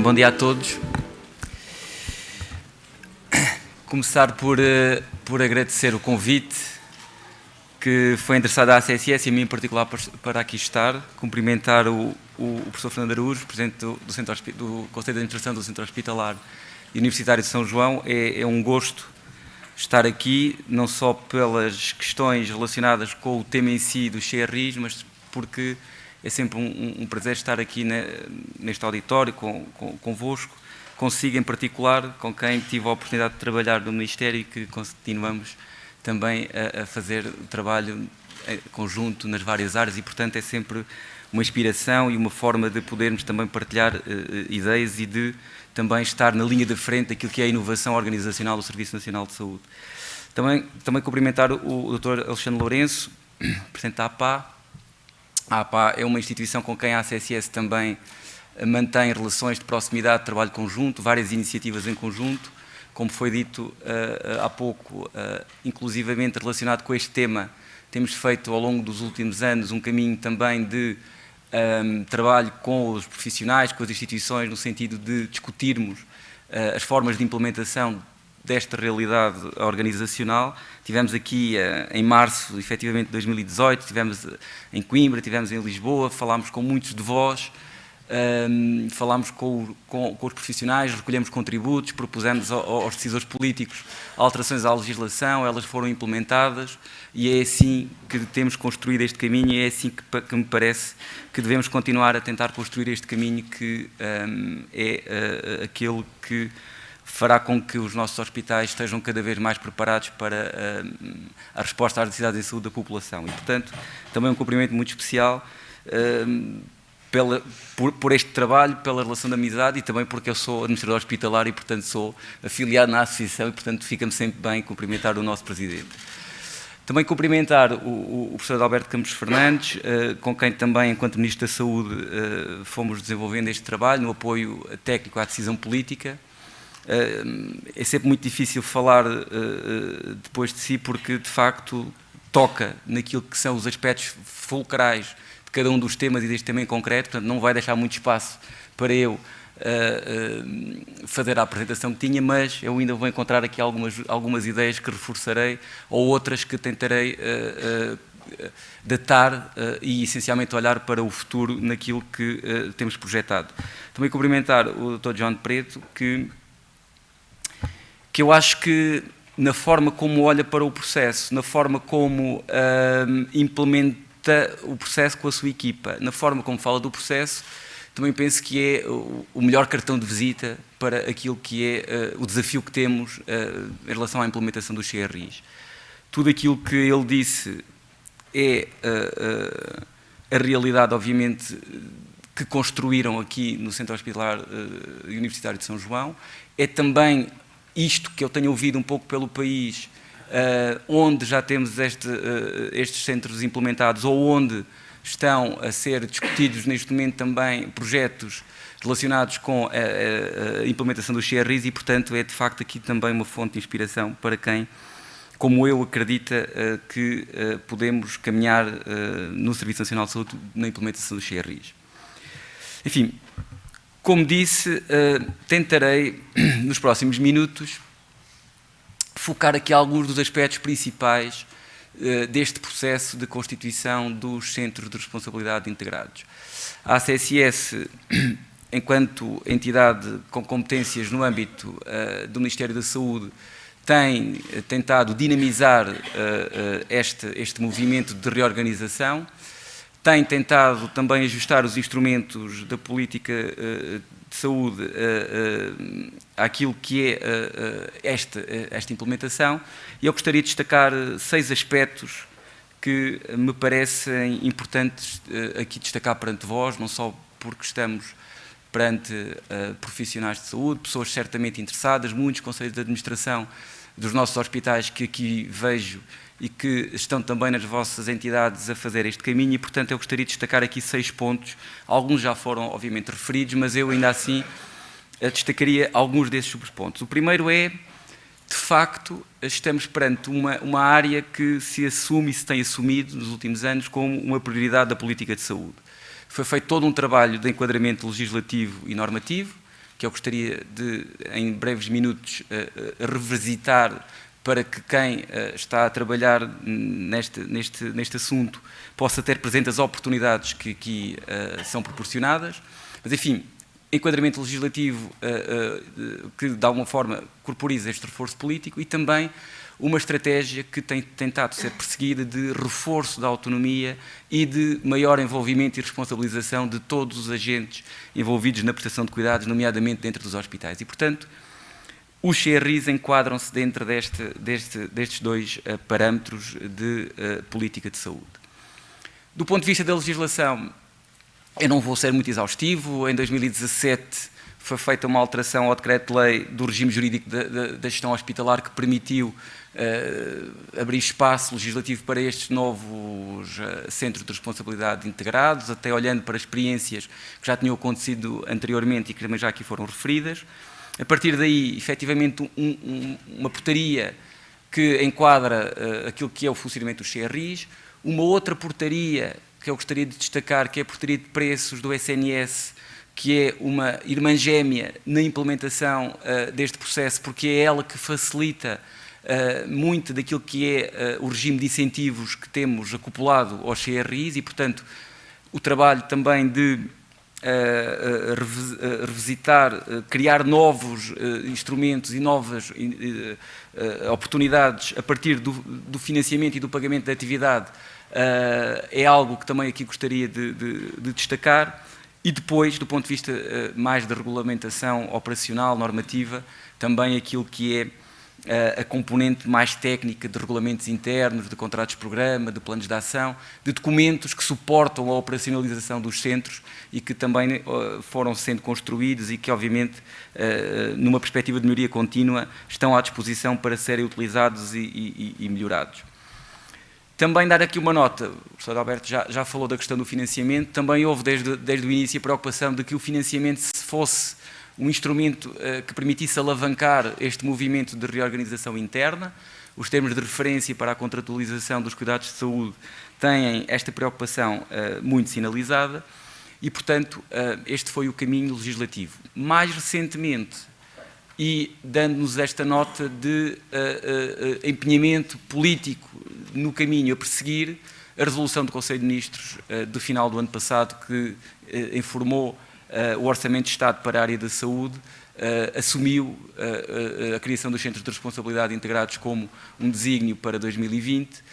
Bom dia a todos. Começar por agradecer o convite que foi endereçado à ACSS e a mim em particular para aqui estar. Cumprimentar o professor Fernando Araújo, presidente do Conselho de Administração do Centro Hospitalar e Universitário de São João. É um gosto estar aqui, não só pelas questões relacionadas com o tema em si dos CRIs, mas porque é sempre um prazer estar aqui neste auditório convosco, consigo em particular, com quem tive a oportunidade de trabalhar no Ministério e que continuamos também a fazer trabalho conjunto nas várias áreas e, portanto, é sempre uma inspiração e uma forma de podermos também partilhar ideias e de também estar na linha de frente daquilo que é a inovação organizacional do Serviço Nacional de Saúde. Também cumprimentar o Dr. Alexandre Lourenço, presidente da APA. A APA é uma instituição com quem a ACSS também mantém relações de proximidade, de trabalho conjunto, várias iniciativas em conjunto, como foi dito há pouco, inclusivamente relacionado com este tema. Temos feito ao longo dos últimos anos um caminho também de trabalho com os profissionais, com as instituições, no sentido de discutirmos as formas de implementação desta realidade organizacional. Tivemos aqui em março, efetivamente, de 2018, estivemos em Coimbra, estivemos em Lisboa, falámos com muitos de vós, falámos com os profissionais, recolhemos contributos, propusemos aos decisores políticos alterações à legislação, elas foram implementadas e é assim que temos construído este caminho e é assim que me parece que devemos continuar a tentar construir este caminho que é aquele que fará com que os nossos hospitais estejam cada vez mais preparados para a resposta às necessidades de saúde da população. E, portanto, também um cumprimento muito especial por este trabalho, pela relação de amizade e também porque eu sou administrador hospitalar e, portanto, sou afiliado na associação e, portanto, fica-me sempre bem cumprimentar o nosso presidente. Também cumprimentar o professor Alberto Campos Fernandes, com quem também, enquanto Ministro da Saúde, fomos desenvolvendo este trabalho no apoio técnico à decisão política. É sempre muito difícil falar depois de si porque, de facto, toca naquilo que são os aspectos fulcrais de cada um dos temas e deste tema em concreto, portanto não vai deixar muito espaço para eu fazer a apresentação que tinha, mas eu ainda vou encontrar aqui algumas ideias que reforçarei ou outras que tentarei datar e essencialmente olhar para o futuro naquilo que temos projetado. Também cumprimentar o Dr. João de Preto, que eu acho que na forma como olha para o processo, na forma como implementa o processo com a sua equipa, na forma como fala do processo, também penso que é o melhor cartão de visita para aquilo que é o desafio que temos em relação à implementação dos CRIs. Tudo aquilo que ele disse é a realidade, obviamente, que construíram aqui no Centro Hospitalar e Universitário de São João, é também isto que eu tenho ouvido um pouco pelo país, onde já temos estes centros implementados ou onde estão a ser discutidos neste momento também projetos relacionados com a implementação dos CRIs e, portanto, é de facto aqui também uma fonte de inspiração para quem, como eu, acredita que podemos caminhar no Serviço Nacional de Saúde na implementação dos CRIs. Enfim, como disse, tentarei, nos próximos minutos, focar aqui alguns dos aspectos principais deste processo de constituição dos Centros de Responsabilidade Integrados. A ACSS, enquanto entidade com competências no âmbito do Ministério da Saúde, tem tentado dinamizar este movimento de reorganização, tem tentado também ajustar os instrumentos da política de saúde àquilo que é esta implementação e eu gostaria de destacar 6 aspectos que me parecem importantes aqui destacar perante vós, não só porque estamos perante profissionais de saúde, pessoas certamente interessadas, muitos conselhos de administração dos nossos hospitais que aqui vejo e que estão também nas vossas entidades a fazer este caminho e, portanto, eu gostaria de destacar aqui 6 pontos. Alguns já foram, obviamente, referidos, mas eu ainda assim destacaria alguns desses subpontos. O primeiro é, de facto, estamos perante uma área que se assume e se tem assumido nos últimos anos como uma prioridade da política de saúde. Foi feito todo um trabalho de enquadramento legislativo e normativo, que eu gostaria de, em breves minutos, revisitar para que quem está a trabalhar neste assunto possa ter presente as oportunidades que aqui são proporcionadas. Mas, enfim, enquadramento legislativo que, de alguma forma, corporiza este reforço político e também uma estratégia que tem tentado ser perseguida de reforço da autonomia e de maior envolvimento e responsabilização de todos os agentes envolvidos na prestação de cuidados, nomeadamente dentro dos hospitais. E, portanto, os CRIs enquadram-se dentro destes dois parâmetros de política de saúde. Do ponto de vista da legislação, eu não vou ser muito exaustivo. Em 2017 foi feita uma alteração ao decreto-lei do regime jurídico da gestão hospitalar que permitiu abrir espaço legislativo para estes novos centros de responsabilidade integrados, até olhando para experiências que já tinham acontecido anteriormente e que também já aqui foram referidas. A partir daí, efetivamente, uma portaria que enquadra aquilo que é o funcionamento dos CRIs, uma outra portaria que eu gostaria de destacar, que é a portaria de preços do SNS, que é uma irmã gêmea na implementação deste processo, porque é ela que facilita muito daquilo que é o regime de incentivos que temos acoplado aos CRIs e, portanto, o trabalho também de revisitar, criar novos instrumentos e novas oportunidades a partir do financiamento e do pagamento da atividade é algo que também aqui gostaria de destacar. E depois, do ponto de vista mais de regulamentação operacional, normativa, também aquilo que é a componente mais técnica de regulamentos internos, de contratos de programa, de planos de ação, de documentos que suportam a operacionalização dos centros e que também foram sendo construídos e que, obviamente, numa perspectiva de melhoria contínua, estão à disposição para serem utilizados e melhorados. Também dar aqui uma nota, o professor Alberto já falou da questão do financiamento, também houve desde o início a preocupação de que o financiamento se fosse um instrumento que permitisse alavancar este movimento de reorganização interna. Os termos de referência para a contratualização dos cuidados de saúde têm esta preocupação muito sinalizada e, portanto, este foi o caminho legislativo. Mais recentemente, e dando-nos esta nota de empenhamento político no caminho a perseguir, a resolução do Conselho de Ministros do final do ano passado, que informou o Orçamento de Estado para a área da saúde, assumiu a criação dos Centros de Responsabilidade Integrados como um desígnio para 2020,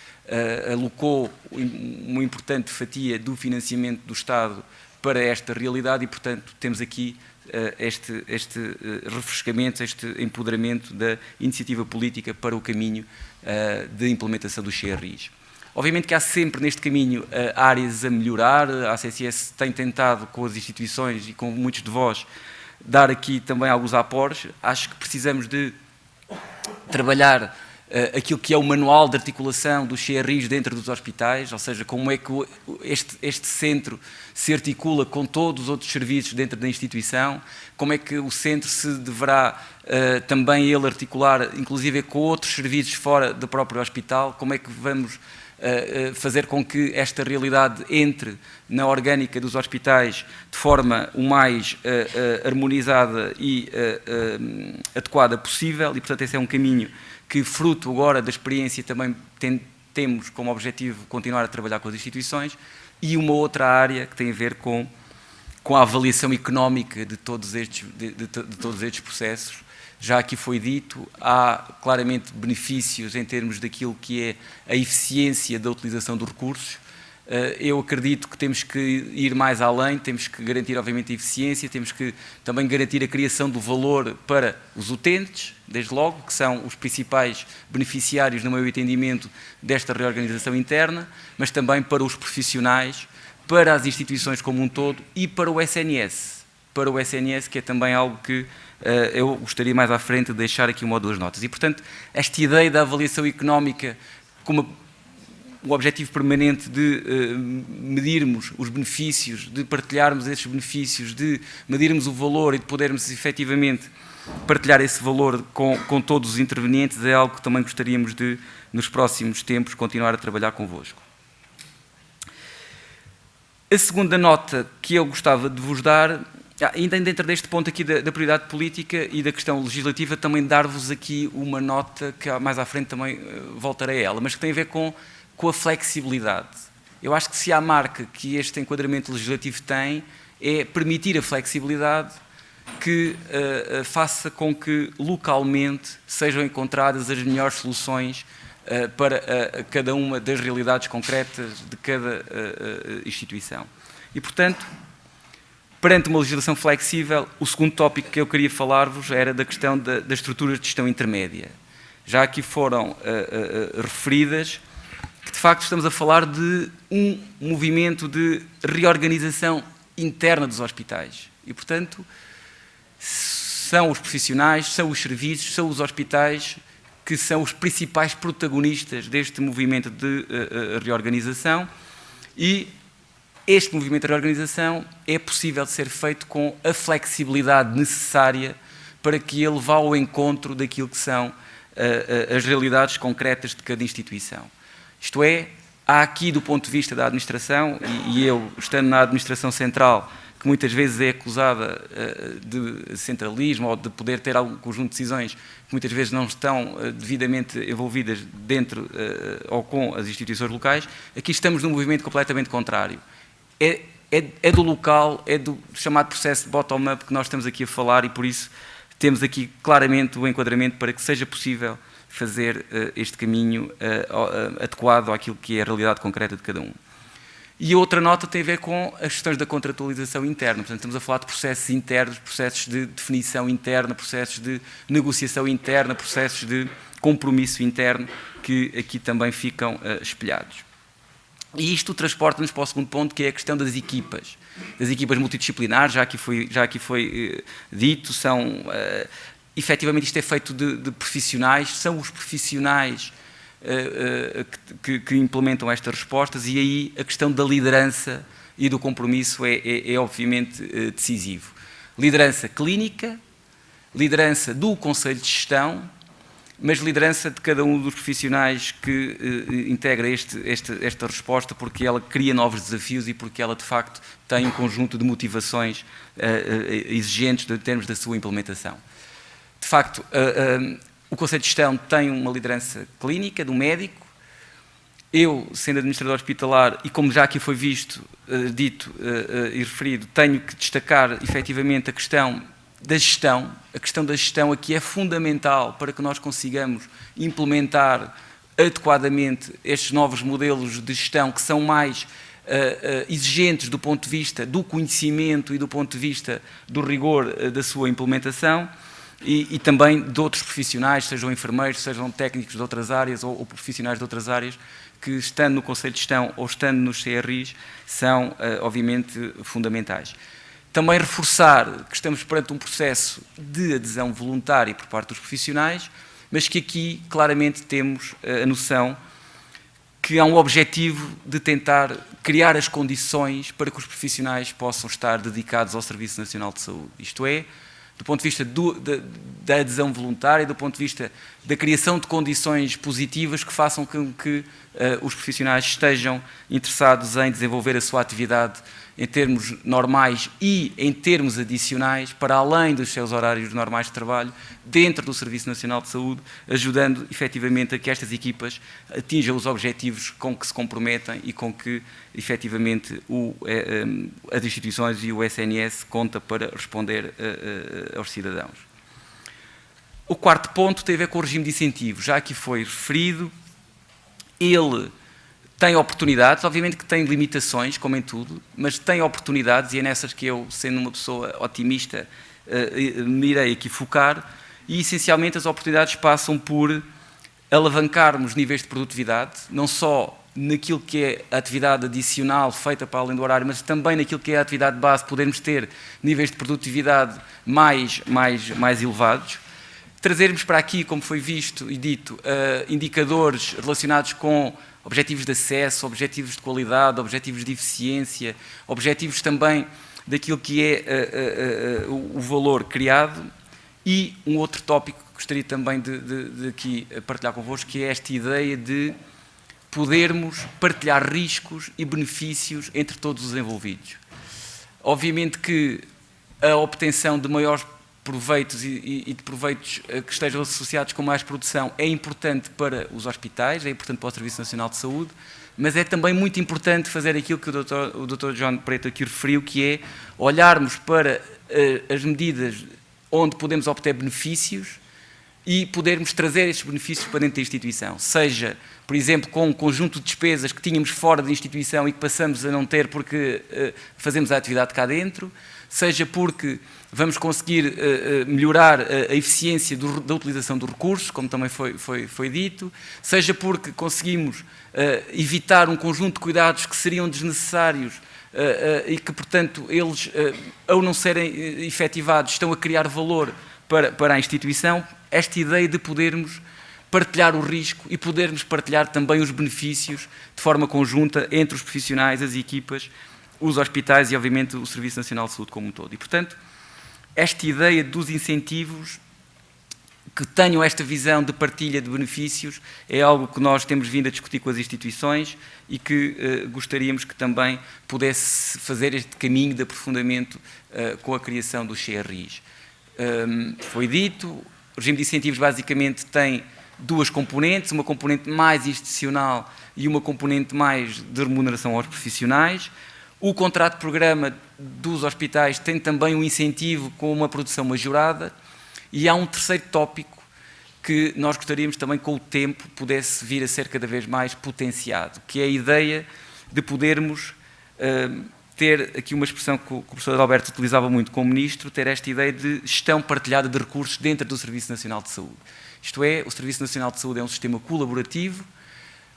alocou uma importante fatia do financiamento do Estado para esta realidade e, portanto, temos aqui este refrescamento, este empoderamento da iniciativa política para o caminho de implementação dos CRIs. Obviamente que há sempre neste caminho áreas a melhorar, a ACSS tem tentado com as instituições e com muitos de vós dar aqui também alguns aportes. Acho que precisamos de trabalhar aquilo que é o manual de articulação dos CRIs dentro dos hospitais, ou seja, como é que este centro se articula com todos os outros serviços dentro da instituição, como é que o centro se deverá também ele articular, inclusive com outros serviços fora do próprio hospital, como é que vamos fazer com que esta realidade entre na orgânica dos hospitais de forma o mais harmonizada e adequada possível, e portanto esse é um caminho que, fruto agora da experiência, também temos como objetivo continuar a trabalhar com as instituições, e uma outra área que tem a ver com a avaliação económica de todos estes processos. Já aqui foi dito, há claramente benefícios em termos daquilo que é a eficiência da utilização dos recursos. Eu acredito que temos que ir mais além, temos que garantir, obviamente, a eficiência, temos que também garantir a criação do valor para os utentes, desde logo, que são os principais beneficiários, no meu entendimento, desta reorganização interna, mas também para os profissionais, para as instituições como um todo e para o SNS. Para o SNS, que é também algo que eu gostaria mais à frente de deixar aqui uma ou duas notas. E, portanto, esta ideia da avaliação económica como o objetivo permanente de medirmos os benefícios, de partilharmos esses benefícios, de medirmos o valor e de podermos efetivamente partilhar esse valor com todos os intervenientes é algo que também gostaríamos de, nos próximos tempos, continuar a trabalhar convosco. A segunda nota que eu gostava de vos dar Ainda dentro deste ponto aqui da prioridade política e da questão legislativa, também dar-vos aqui uma nota que mais à frente também voltarei a ela, mas que tem a ver com a flexibilidade. Eu acho que se há marca que este enquadramento legislativo tem, é permitir a flexibilidade que faça com que localmente sejam encontradas as melhores soluções para cada uma das realidades concretas de cada instituição. E, portanto, perante uma legislação flexível, o segundo tópico que eu queria falar-vos era da questão das estruturas de gestão intermédia. Já aqui foram referidas que, de facto, estamos a falar de um movimento de reorganização interna dos hospitais. E, portanto, são os profissionais, são os serviços, são os hospitais que são os principais protagonistas deste movimento de reorganização, e este movimento de reorganização é possível de ser feito com a flexibilidade necessária para que ele vá ao encontro daquilo que são as realidades concretas de cada instituição. Isto é, há aqui do ponto de vista da administração, e eu, estando na administração central, que muitas vezes é acusada de centralismo ou de poder ter algum conjunto de decisões que muitas vezes não estão devidamente envolvidas dentro ou com as instituições locais, aqui estamos num movimento completamente contrário. É do local, é do chamado processo de bottom-up que nós estamos aqui a falar, e por isso temos aqui claramente o enquadramento para que seja possível fazer este caminho adequado àquilo que é a realidade concreta de cada um. E a outra nota tem a ver com as questões da contratualização interna. Portanto, estamos a falar de processos internos, processos de definição interna, processos de negociação interna, processos de compromisso interno, que aqui também ficam espelhados. E isto transporta-nos para o segundo ponto, que é a questão das equipas multidisciplinares. Já aqui foi dito, efetivamente isto é feito de profissionais, são os profissionais que implementam estas respostas, e aí a questão da liderança e do compromisso é obviamente decisivo. Liderança clínica, liderança do Conselho de Gestão, mas liderança de cada um dos profissionais que integra esta resposta, porque ela cria novos desafios e porque ela de facto tem um conjunto de motivações exigentes em termos da sua implementação. De facto, o Conselho de Gestão tem uma liderança clínica, do médico. Eu, sendo administrador hospitalar, e como já aqui foi dito e referido, tenho que destacar efetivamente a questão da gestão. A questão da gestão aqui é fundamental para que nós consigamos implementar adequadamente estes novos modelos de gestão que são mais exigentes do ponto de vista do conhecimento e do ponto de vista do rigor da sua implementação. E também de outros profissionais, sejam enfermeiros, sejam técnicos de outras áreas ou profissionais de outras áreas, que estando no Conselho de Gestão ou estando nos CRIs, são obviamente fundamentais. Também reforçar que estamos perante um processo de adesão voluntária por parte dos profissionais, mas que aqui claramente temos a noção que há um objetivo de tentar criar as condições para que os profissionais possam estar dedicados ao Serviço Nacional de Saúde. Isto é, do ponto de vista da adesão voluntária, do ponto de vista da criação de condições positivas que façam com que os profissionais estejam interessados em desenvolver a sua atividade em termos normais e em termos adicionais, para além dos seus horários normais de trabalho, dentro do Serviço Nacional de Saúde, ajudando efetivamente a que estas equipas atinjam os objetivos com que se comprometem e com que efetivamente as instituições e o SNS conta para responder aos cidadãos. O quarto ponto tem a ver com o regime de incentivos. Já aqui foi referido, ele tem oportunidades, obviamente que tem limitações, como em tudo, mas tem oportunidades, e é nessas que eu, sendo uma pessoa otimista, me irei aqui focar, e essencialmente as oportunidades passam por alavancarmos níveis de produtividade, não só naquilo que é a atividade adicional feita para além do horário, mas também naquilo que é a atividade de base, podermos ter níveis de produtividade mais elevados. Trazermos para aqui, como foi visto e dito, indicadores relacionados com objetivos de acesso, objetivos de qualidade, objetivos de eficiência, objetivos também daquilo que é o valor criado. E um outro tópico que gostaria também de aqui partilhar convosco, que é esta ideia de podermos partilhar riscos e benefícios entre todos os envolvidos. Obviamente que a obtenção de maiores proveitos e de proveitos que estejam associados com mais produção é importante para os hospitais, é importante para o Serviço Nacional de Saúde, mas é também muito importante fazer aquilo que o Dr. João Preto aqui referiu, que é olharmos para as medidas onde podemos obter benefícios e podermos trazer estes benefícios para dentro da instituição, seja, por exemplo, com um conjunto de despesas que tínhamos fora da instituição e que passamos a não ter porque fazemos a atividade cá dentro, seja porque vamos conseguir melhorar a eficiência da utilização dos recursos, como também foi dito, seja porque conseguimos evitar um conjunto de cuidados que seriam desnecessários e que, portanto, eles, ao não serem efetivados, estão a criar valor para a instituição. Esta ideia de podermos partilhar o risco e podermos partilhar também os benefícios de forma conjunta entre os profissionais, as equipas, os hospitais e, obviamente, o Serviço Nacional de Saúde como um todo. E, portanto, esta ideia dos incentivos que tenham esta visão de partilha de benefícios é algo que nós temos vindo a discutir com as instituições e que gostaríamos que também pudesse fazer este caminho de aprofundamento com a criação dos CRIs. Foi dito, o regime de incentivos basicamente tem duas componentes, uma componente mais institucional e uma componente mais de remuneração aos profissionais. O contrato de programa dos hospitais tem também um incentivo com uma produção majorada e há um terceiro tópico que nós gostaríamos também com o tempo pudesse vir a ser cada vez mais potenciado, que é a ideia de podermos ter aqui uma expressão que o professor Alberto utilizava muito como ministro, ter esta ideia de gestão partilhada de recursos dentro do Serviço Nacional de Saúde. Isto é, o Serviço Nacional de Saúde é um sistema colaborativo.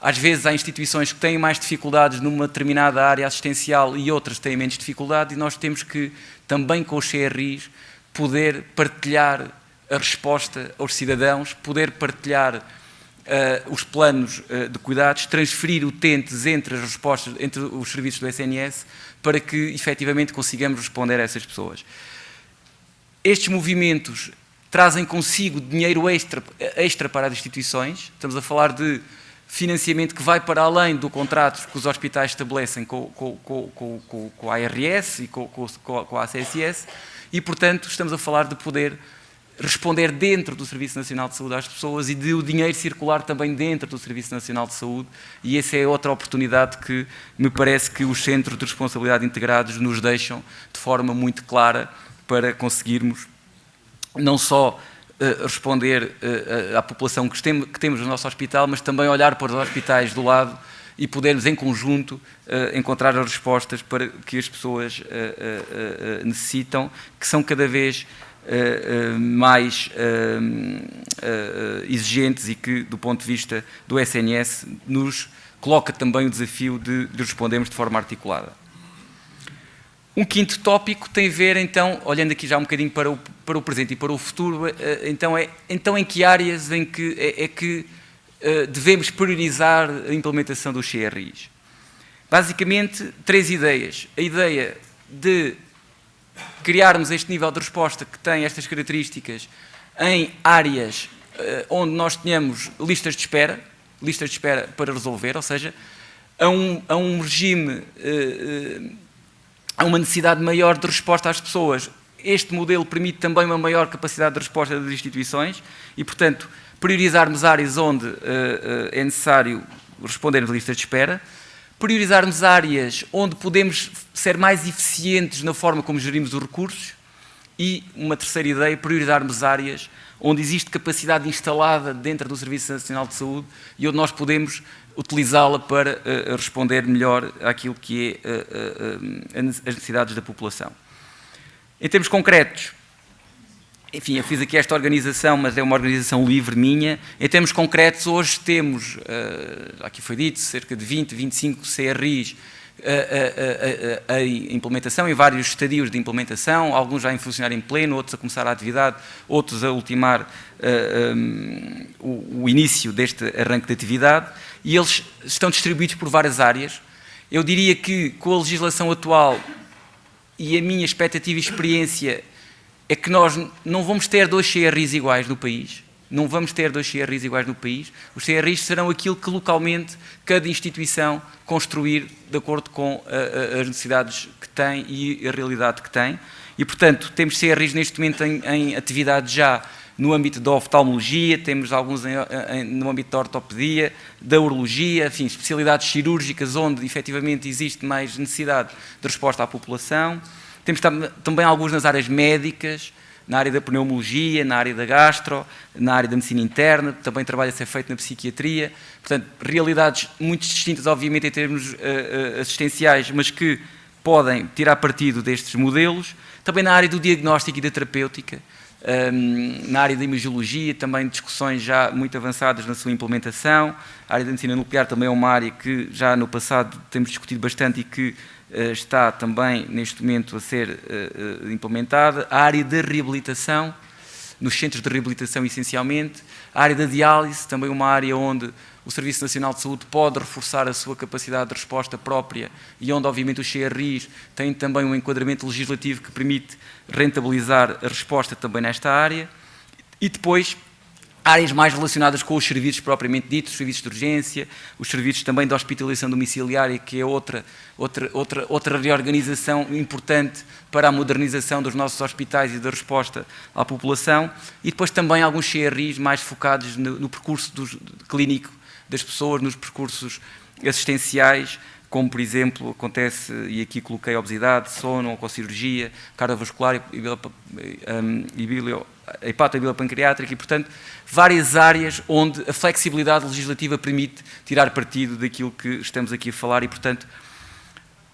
Às vezes há instituições que têm mais dificuldades numa determinada área assistencial e outras têm menos dificuldade, e nós temos que, também com os CRIs, poder partilhar a resposta aos cidadãos, poder partilhar os planos de cuidados, transferir utentes entre as respostas, entre os serviços do SNS, para que efetivamente consigamos responder a essas pessoas. Estes movimentos trazem consigo dinheiro extra para as instituições. Estamos a falar de financiamento que vai para além do contrato que os hospitais estabelecem com a ARS e com a ACSS e, portanto, estamos a falar de poder responder dentro do Serviço Nacional de Saúde às pessoas e de o dinheiro circular também dentro do Serviço Nacional de Saúde, e essa é outra oportunidade que me parece que os centros de responsabilidade integrados nos deixam de forma muito clara para conseguirmos não só responder à população que temos no nosso hospital, mas também olhar para os hospitais do lado e podermos, em conjunto, encontrar as respostas para que as pessoas necessitam, que são cada vez mais exigentes e que, do ponto de vista do SNS, nos coloca também o desafio de respondermos de forma articulada. Um quinto tópico tem a ver, então, olhando aqui já um bocadinho para o presente e para o futuro, então em que áreas é que devemos priorizar a implementação dos CRIs? Basicamente, três ideias. A ideia de criarmos este nível de resposta que tem estas características em áreas onde nós tenhamos listas de espera para resolver, ou seja, a um regime, a uma necessidade maior de resposta às pessoas. Este modelo permite também uma maior capacidade de resposta das instituições e, portanto, priorizarmos áreas onde é necessário respondermos a listas de espera, priorizarmos áreas onde podemos ser mais eficientes na forma como gerimos os recursos e, uma terceira ideia, priorizarmos áreas onde existe capacidade instalada dentro do Serviço Nacional de Saúde e onde nós podemos utilizá-la para responder melhor àquilo que é as necessidades da população. Em termos concretos, enfim, eu fiz aqui esta organização, mas é uma organização livre minha. Em termos concretos, hoje temos, aqui foi dito, cerca de 20, 25 CRIs a implementação, em vários estadios de implementação, alguns já em funcionar em pleno, outros a começar a atividade, outros a ultimar o início deste arranque de atividade, e eles estão distribuídos por várias áreas. Eu diria que, com a legislação atual e a minha expectativa e experiência, é que nós não vamos ter dois CRIs iguais no país. Não vamos ter 2 CRIs iguais no país. Os CRIs serão aquilo que localmente cada instituição construir de acordo com as necessidades que tem e a realidade que tem. E, portanto, temos CRIs neste momento em atividade já no âmbito da oftalmologia, temos alguns no âmbito da ortopedia, da urologia, enfim, especialidades cirúrgicas onde efetivamente existe mais necessidade de resposta à população. Temos também alguns nas áreas médicas, na área da pneumologia, na área da gastro, na área da medicina interna, também trabalho a ser feito na psiquiatria. Portanto, realidades muito distintas, obviamente, em termos assistenciais, mas que podem tirar partido destes modelos. Também na área do diagnóstico e da terapêutica, na área da imagiologia, também discussões já muito avançadas na sua implementação. A área da medicina nuclear também é uma área que já no passado temos discutido bastante e que está também neste momento a ser implementada. A área da reabilitação, nos centros de reabilitação essencialmente. A área da diálise, também uma área onde o Serviço Nacional de Saúde pode reforçar a sua capacidade de resposta própria e onde, obviamente, os CRIs têm também um enquadramento legislativo que permite rentabilizar a resposta também nesta área. E depois, áreas mais relacionadas com os serviços propriamente ditos, os serviços de urgência, os serviços também de hospitalização domiciliária, que é outra reorganização importante para a modernização dos nossos hospitais e da resposta à população. E depois também alguns CRIs mais focados no percurso clínico das pessoas, nos percursos assistenciais, como, por exemplo, acontece, e aqui coloquei obesidade, sono, oncocirurgia, cardiovascular e hepatobilipancreátrica e, portanto, várias áreas onde a flexibilidade legislativa permite tirar partido daquilo que estamos aqui a falar e, portanto,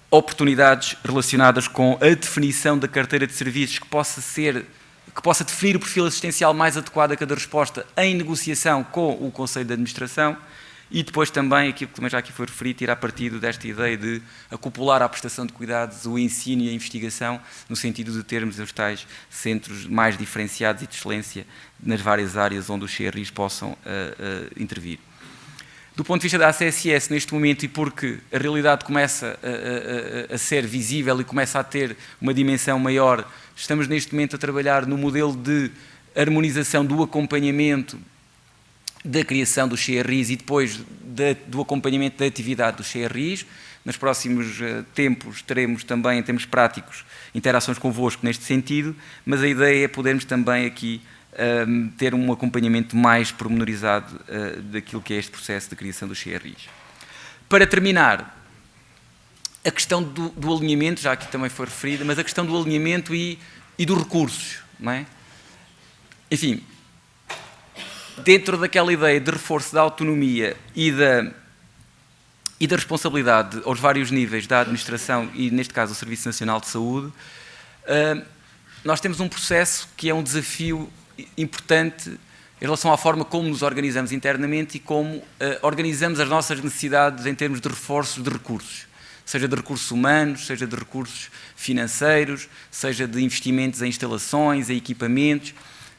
oportunidades relacionadas com a definição da carteira de serviços que possa definir o perfil assistencial mais adequado a cada resposta em negociação com o Conselho de Administração. E depois também, aquilo que também já aqui foi referido, tirar partido desta ideia de acoplar à prestação de cuidados o ensino e a investigação, no sentido de termos os tais centros mais diferenciados e de excelência nas várias áreas onde os CRIs possam intervir. Do ponto de vista da ACSS, neste momento, e porque a realidade começa a ser visível e começa a ter uma dimensão maior, estamos neste momento a trabalhar no modelo de harmonização do acompanhamento da criação dos CRIs e depois do acompanhamento da atividade dos CRIs. Nos próximos tempos teremos também, em termos práticos, interações convosco neste sentido, mas a ideia é podermos também aqui ter um acompanhamento mais pormenorizado daquilo que é este processo de criação dos CRIs. Para terminar, a questão do alinhamento, já aqui também foi referida, mas a questão do alinhamento e dos recursos, não é? Enfim, dentro daquela ideia de reforço da autonomia e da responsabilidade aos vários níveis da administração e, neste caso, o Serviço Nacional de Saúde, nós temos um processo que é um desafio importante em relação à forma como nos organizamos internamente e como organizamos as nossas necessidades em termos de reforços de recursos, seja de recursos humanos, seja de recursos financeiros, seja de investimentos em instalações, em equipamentos,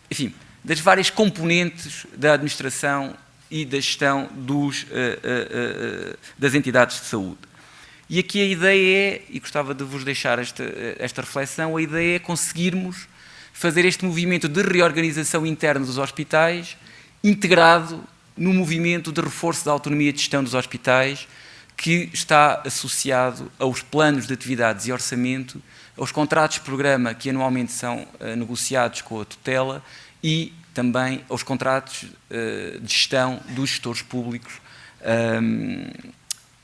enfim, das várias componentes da administração e da gestão das entidades de saúde. E aqui a ideia é, e gostava de vos deixar esta reflexão, a ideia é conseguirmos fazer este movimento de reorganização interna dos hospitais integrado no movimento de reforço da autonomia de gestão dos hospitais que está associado aos planos de atividades e orçamento, aos contratos de programa que anualmente são negociados com a tutela e também aos contratos de gestão dos gestores públicos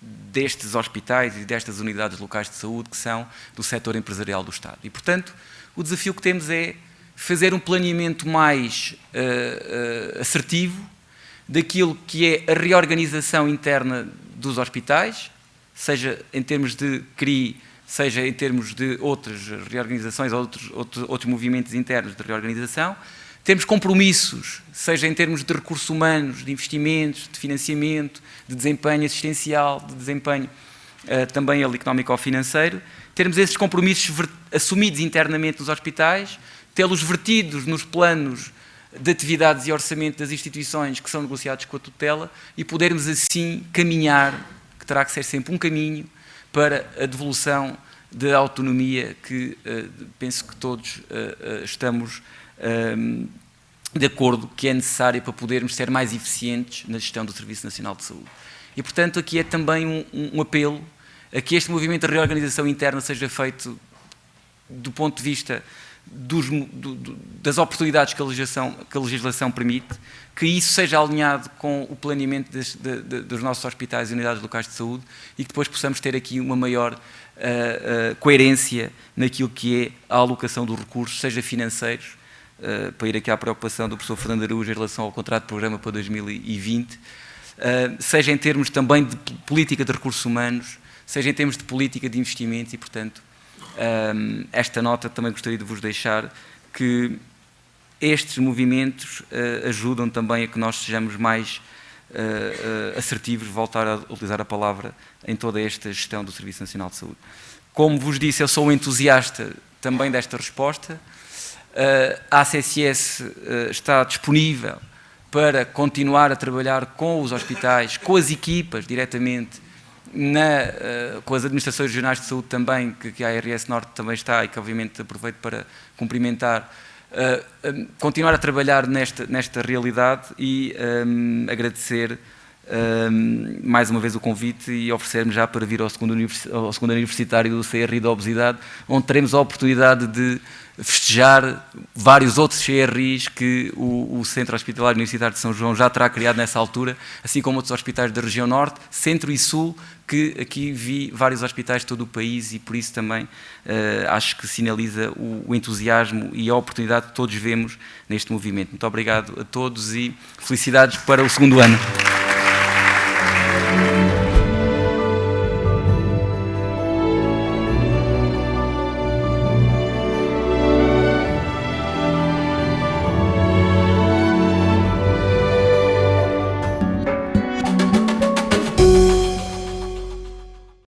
destes hospitais e destas unidades locais de saúde que são do setor empresarial do Estado. E, portanto, o desafio que temos é fazer um planeamento mais assertivo daquilo que é a reorganização interna dos hospitais, seja em termos de CRI, seja em termos de outras reorganizações ou outros movimentos internos de reorganização. Temos compromissos, seja em termos de recursos humanos, de investimentos, de financiamento, de desempenho assistencial, de desempenho também económico-financeiro. Termos esses compromissos assumidos internamente nos hospitais, tê-los vertidos nos planos de atividades e orçamento das instituições que são negociados com a tutela e podermos assim caminhar, que terá que ser sempre um caminho, para a devolução da autonomia que penso que todos estamos de acordo que é necessária para podermos ser mais eficientes na gestão do Serviço Nacional de Saúde. E, portanto, aqui é também um apelo a que este movimento de reorganização interna seja feito do ponto de vista das oportunidades que a legislação permite, que isso seja alinhado com o planeamento dos nossos hospitais e unidades locais de saúde e que depois possamos ter aqui uma maior coerência naquilo que é a alocação dos recursos, seja financeiros, para ir aqui à preocupação do professor Fernando Araújo em relação ao contrato de programa para 2020, seja em termos também de política de recursos humanos, seja em termos de política de investimento e, portanto, esta nota também gostaria de vos deixar que estes movimentos ajudam também a que nós sejamos mais assertivos, voltar a utilizar a palavra, em toda esta gestão do Serviço Nacional de Saúde. Como vos disse, eu sou um entusiasta também desta resposta. A ACSS está disponível para continuar a trabalhar com os hospitais, com as equipas diretamente, com as administrações regionais de saúde também, que a ARS Norte também está e que obviamente aproveito para cumprimentar, continuar a trabalhar nesta realidade e agradecer mais uma vez o convite e oferecer-me já para vir ao segundo aniversário do CRI da obesidade, onde teremos a oportunidade de festejar vários outros CRIs que o Centro Hospitalar Universitário de São João já terá criado nessa altura, assim como outros hospitais da região Norte, Centro e Sul, que aqui vi vários hospitais de todo o país e por isso também acho que sinaliza o entusiasmo e a oportunidade que todos vemos neste movimento. Muito obrigado a todos e felicidades para o segundo ano.